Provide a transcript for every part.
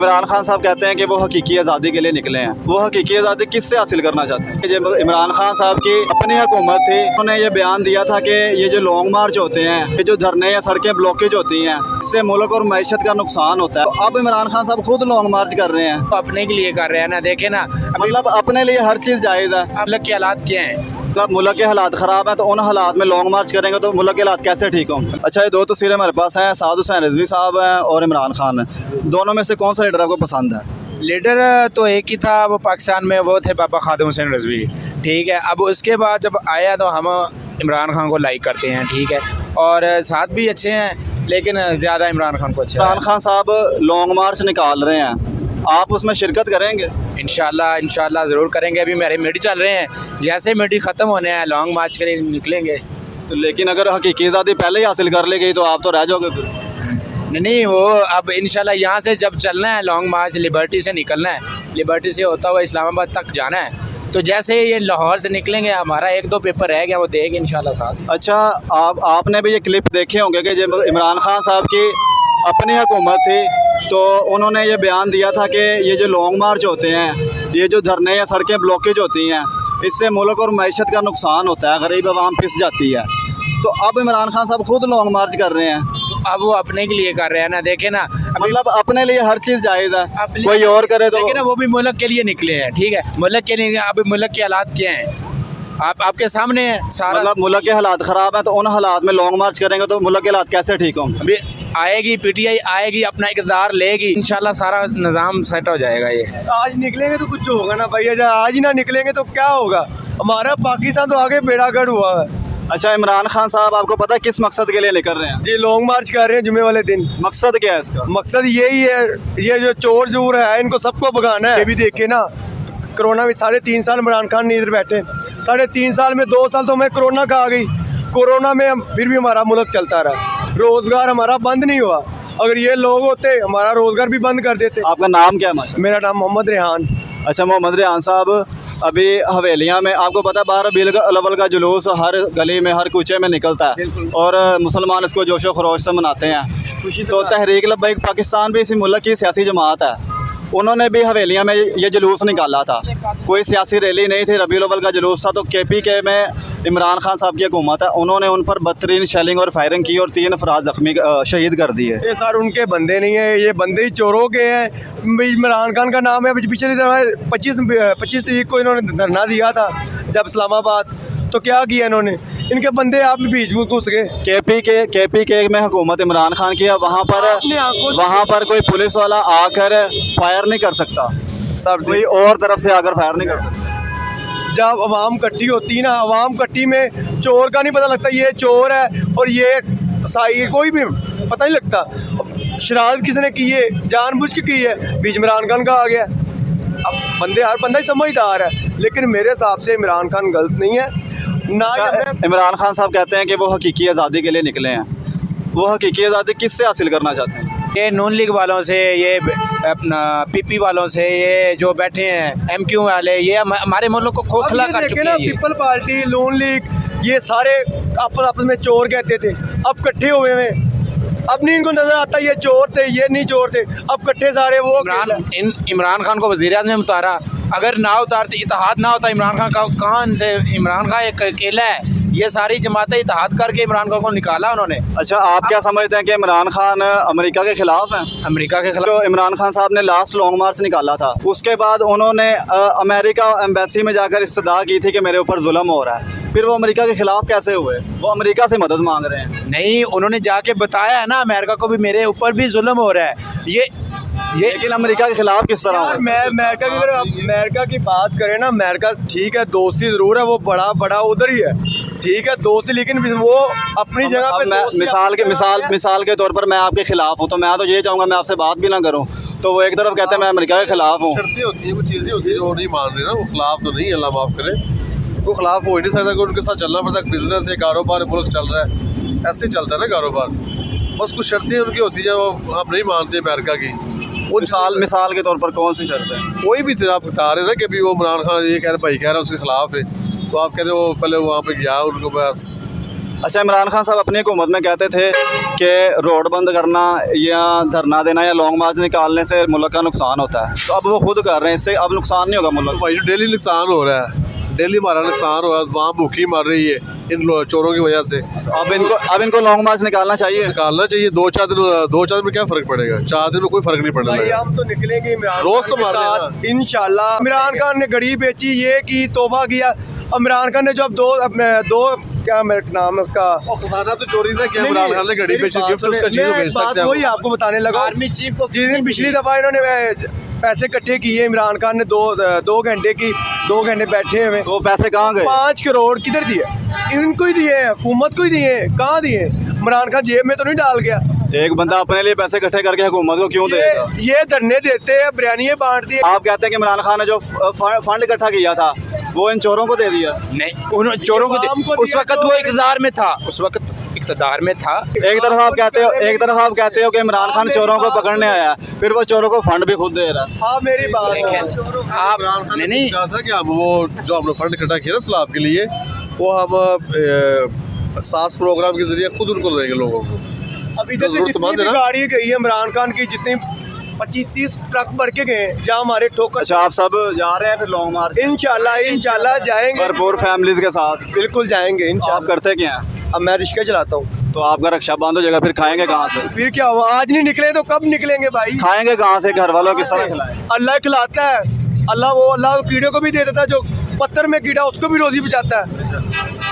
इमरान खान साहब कहते हैं कि वो हकीकी आज़ादी के लिए निकले हैं। वो हकीकी आज़ादी किससे हासिल करना चाहते हैं? जब इमरान खान साहब की अपनी हुकूमत थी, उन्होंने ये बयान दिया था कि ये जो लॉन्ग मार्च होते हैं, ये जो धरने या सड़कें ब्लॉकेज होती हैं, इससे मुल्क और मैशत का नुकसान होता है। अब इमरान खान साहब खुद लॉन्ग मार्च कर रहे हैं, अपने के लिए कर रहे हैं ना। देखे ना, मतलब अपने लिए हर चीज़ जायज़ है। मुल्क के हालात क्या हैं? मतलब मुल्क के हालात ख़राब हैं, तो उन हालात में लॉन्ग मार्च करेंगे तो मुल्क के हालात कैसे ठीक होंगे? अच्छा, ये दो तस्वीरें हमारे पास हैं, साद हुसैन रिजवी साहब हैं और इमरान खान हैं। दोनों में से कौन सा लीडर आपको पसंद है? लीडर तो एक ही था, वो पाकिस्तान में वो थे बाबा खादिम हुसैन रिजवी, ठीक है। अब उसके बाद जब आया तो हम इमरान खान को लाइक करते हैं, ठीक है। और साथ भी अच्छे हैं, लेकिन ज़्यादा इमरान खान को अच्छा। इमरान खान साहब लॉन्ग मार्च निकाल रहे हैं, आप उसमें शिरकत करेंगे? इंशाल्लाह ज़रूर करेंगे। अभी मेरे मीटिंग चल रहे हैं, जैसे मीटिंग ख़त्म होने हैं लॉन्ग मार्च के लिए निकलेंगे। तो लेकिन अगर हकीकी आज़ादी पहले ही हासिल कर ली गई तो आप तो रह जाओगे फिर। नहीं, वो अब इंशाल्लाह यहाँ से जब चलना है लॉन्ग मार्च, लिबर्टी से निकलना है, लिबर्टी से होता हुआ इस्लामाबाद तक जाना है। तो जैसे ये लाहौर से निकलेंगे, हमारा एक दो पेपर रह गया, वो देंगे इंशाल्लाह साथ। अच्छा, आपने भी ये क्लिप देखे होंगे कि जब इमरान खान साहब की अपनी हुकूमत थी, तो उन्होंने ये बयान दिया था कि ये जो लॉन्ग मार्च होते हैं, ये जो धरने या सड़कें ब्लॉकेज होती हैं, इससे मुल्क और मैशत का नुकसान होता है, गरीब आवाम पिस जाती है। तो अब इमरान खान साहब खुद लॉन्ग मार्च कर रहे हैं, तो अब वो अपने के लिए कर रहे हैं ना। देखे ना, मतलब अपने लिए हर चीज़ जायज़ है, कोई और करे तो। लेकिन वो भी मुल्क के लिए निकले हैं, ठीक है। मुल्क के लिए, अब मुल्क के हालात क्या हैं आपके सामने है सारा। मतलब मुल्क के हालात ख़राब हैं, तो उन हालात में लॉन्ग मार्च करेंगे तो मुल्क के हालात कैसे ठीक होंगे? अभी आएगी PTI आएगी, अपना इक़्तिदार लेगी, इंशाल्लाह सारा निज़ाम सेट हो जाएगा। ये आज निकलेंगे तो कुछ होगा ना भाई, अगर आज ही ना निकलेंगे तो क्या होगा? हमारा पाकिस्तान तो आगे बेड़ागढ़ हुआ है। अच्छा, इमरान खान साहब आपको पता है किस मकसद के लिए निकल रहे हैं? जी, लॉन्ग मार्च कर रहे हैं जुमे वाले दिन। मकसद क्या है इसका? मकसद यही है, ये जो चोर जूर है इनको सबको भगाना है। ये भी देखे ना, कोरोना में 3.5 साल इमरान खान नहीं इधर बैठे, 3.5 साल में 2 साल तो हमें कोरोना का आ गई। कोरोना में फिर भी हमारा मुल्क चलता रहा, रोज़गार हमारा बंद नहीं हुआ। अगर ये लोग होते हमारा रोज़गार भी बंद कर देते। आपका नाम क्या है? मेरा नाम मोहम्मद रेहान। अच्छा, मोहम्मद रेहान साहब, अभी हवेलियाँ में आपको पता है 12 रबीउल अव्वल का जुलूस हर गली में, हर कूचे में निकलता है और मुसलमान इसको जोशो खरोश से मनाते हैं। तो तहरीक लब्बैक पाकिस्तान भी इसी मुल्क की सियासी जमात है, उन्होंने भी हवेलियाँ में ये जुलूस निकाला था। कोई सियासी रैली नहीं थी, रबीउल अव्वल का जुलूस था। तो KPK में इमरान खान साहब की हुकूमत है, उन्होंने उन पर बदतरीन शेलिंग और फायरिंग की और 3 अफराद जख्मी शहीद कर दिए। ये सर उनके बंदे नहीं है, ये बंदे ही चोरों के हैं। इमरान खान का नाम है। पिछले 25 तारीख को इन्होंने धरना दिया था जब इस्लामाबाद, तो क्या किया इन्होंने? इनके बंदे आप भी बीच में घुस गए। KPK में हुकूमत इमरान खान की है, वहाँ पर कोई पुलिस वाला आकर फायर नहीं कर सकता, सब कोई और तरफ से आकर फायर नहीं कर सकता। जब अवाम इकट्ठी होती है ना, अवाम इकट्ठी में चोर का नहीं पता लगता ये चोर है और ये साई, कोई भी पता नहीं लगता। शरारत किसने की है, जानबूझ के की है, बीच में इमरान खान का आ गया। अब हर बंदा ही समझदार है, लेकिन मेरे हिसाब से इमरान खान गलत नहीं है ना। इमरान खान साहब कहते हैं कि वो हकीकी आज़ादी के लिए निकले हैं। वो हकीकी आज़ादी किससे हासिल करना चाहते हैं? ये नून लीग वालों से, ये अपना PP वालों से, ये जो बैठे हैं MQ वाले, ये हमारे मुल्क को खोखला कर चुके हैं। पीपल पार्टी, नून लीग, ये सारे आपस में चोर कहते थे, अब इकट्ठे हुए हैं। अब नहीं इनको नजर आता ये चोर थे, ये नहीं चोर थे, अब इकट्ठे सारे। वो इमरान खान को वज़ीर-ए-आज़म में उतारा, अगर ना उतारते, इत्तेहाद ना होता इमरान खान का, कहाँ से? इमरान खान एक अकेला है, ये सारी जमातें इत्तेहाद करके इमरान खान को निकाला उन्होंने। अच्छा, आप क्या समझते हैं कि इमरान खान अमेरिका के खिलाफ हैं? अमेरिका के खिलाफ तो इमरान खान साहब ने लास्ट लॉन्ग मार्च निकाला था, उसके बाद उन्होंने अमेरिका एम्बेसी में जाकर इस्तदा की थी कि मेरे ऊपर जुल्म हो रहा है। फिर वो अमेरिका के खिलाफ कैसे हुए? वो अमेरिका से मदद मांग रहे हैं। नहीं, उन्होंने जाके बताया है ना अमेरिका को भी मेरे ऊपर भी जुल्म हो रहा है। ये लेकिन अमेरिका के खिलाफ किस तरह? अमेरिका की बात करें ना, अमेरिका ठीक है, दोस्ती ज़रूर है, वो बड़ा उधर ही है, ठीक है दोस्ती, लेकिन वो अपनी जगह पे। मिसाल के तौर पर मैं आपके खिलाफ हूँ, तो मैं तो ये चाहूँगा मैं आपसे बात भी ना करूँ, तो वो एक तरफ कहते हैं मैं अमेरिका के खिलाफ हूँ। शर्तें होती हैं, वो चीज़ें होती हैं जो नहीं मान रहे ना, वो खिलाफ तो नहीं, अल्लाह माफ़ करे, वो खिलाफ हो ही नहीं सकता कि उनके साथ चलना पड़ता है। बिजनेस है, कारोबार, मुल्क चल रहा है, ऐसे चलता है ना कारोबार। बस कुछ शर्तें उनकी होती है, वो हम नहीं मानते अमेरिका की। मिसाल के तौर पर कौन सी शर्त है? कोई भी आप बता रहे ना कि अभी वो इमरान खान ये कह रहे, भाई कह रहे हैं उसके खिलाफ है, तो आप कह रहे हो पहले वहाँ पे गया, उनको बस अच्छा, इमरान खान साहब अपनी हुकूमत में कहते थे कि रोड बंद करना या धरना देना या लॉन्ग मार्च निकालने से मुल्क का नुकसान होता है, तो अब वो खुद कर रहे हैं, इससे अब नुकसान नहीं होगा मुल्क? भाई डेली नुकसान हो रहा है, डेली हमारा नुकसान हो रहा है, वहाँ भूखी मर रही है इन चोरों की वजह से। अब इनको लॉन्ग मार्च निकालना चाहिए। निकालना चाहिए। 2-4 दिन में क्या फ़र्क पड़ेगा? 4 दिन में कोई फ़र्क नहीं पड़ने भाई लगेगा। हम तो निकलेंगे इमरान रोज़ तो खान के मार रहे हैं साथ, इंशाल्लाह। इमरान खान ने घड़ी बेची, ये की, तौबा किया। इमरान खान ने जो अब दो क्या मेरा नाम है उसका, खजाना तो चोरी ना किया इमरान खान ने, घड़ी बेची, गिफ्ट उसका चीज़ तो बेच सकते हैं। वही आपको बताने लगा। आर्मी चीफ को जिस दिन पिछली दफ़ा इन्होंने पैसे इकट्ठे किए इमरान खान ने, 2 घंटे की 2 घंटे बैठे हुए, वो पैसे कहाँ गए? 5 करोड़ किधर दिए? इनको ही दिए, हुकूमत को ही दिए, कहाँ दिए? इमरान खान जेब में तो नहीं डाल गया। एक बंदा अपने लिए पैसे इकट्ठे करके हुकूमत को क्यों देगा? ये धरने देते हैं, बिरयानी बांट दी। आप कहते हैं कि इमरान खान ने जो फंड इकट्ठा किया था वो इन चोरों को दे दिया? नहीं, उन चोरों को आवाम को उस दिया वक्त तो- वो इक़्तिदार में था, उस वक्त इक़्तिदार में था। एक तरफ आप कहते हो कि इमरान खान चोरों को पकड़ने आया, फिर वो चोरों को फंड भी खुद दे रहा है। हाँ मेरी बात है। आप इमरान खान ने नहीं कहा था कि हम वो जो हमने फंड इकट्ठा किया ना सैलाब के लिए, वो हम सास प्रोग्राम के जरिए खुद उनको देंगे लोगों को। अब इधर से जरूरतमंद जितनी है भी ना। गाड़ी गई है इमरान खान की, जितनी 25-30 ट्रक भर के गए, जहाँ हमारे ठोकर। अच्छा, आप सब जा रहे हैं फिर लॉन्ग मार्च? इंशाल्लाह जाएंगे, भरपूर फैमिलीज के साथ? बिल्कुल जाएंगे आप इंशाल्लाह। करते क्या हैं? अब मैं रिक्शा चलाता हूँ। तो आपका रक्षा बंद हो जाएगा, फिर खाएंगे कहाँ से? फिर क्या हुआ? आज नहीं निकले तो कब निकलेंगे भाई? खाएंगे कहाँ से? घर वालों किस तरह खिलाएं? अल्लाह खिलाता है। अल्लाह कीड़े को भी दे देता है, जो पत्थर में कीड़ा उसको भी रोजी बचाता है।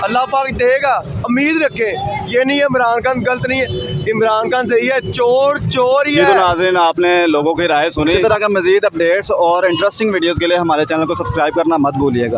अल्लाह पाक देगा, उम्मीद रखें। ये नहीं है इमरान खान गलत नहीं है, इमरान खान सही है, चोर ही ये तो है। नाज़रीन, आपने लोगों की राय सुनी। इसी तरह का मज़ीद अपडेट्स और इंटरेस्टिंग वीडियोज़ के लिए हमारे चैनल को सब्सक्राइब करना मत भूलिएगा।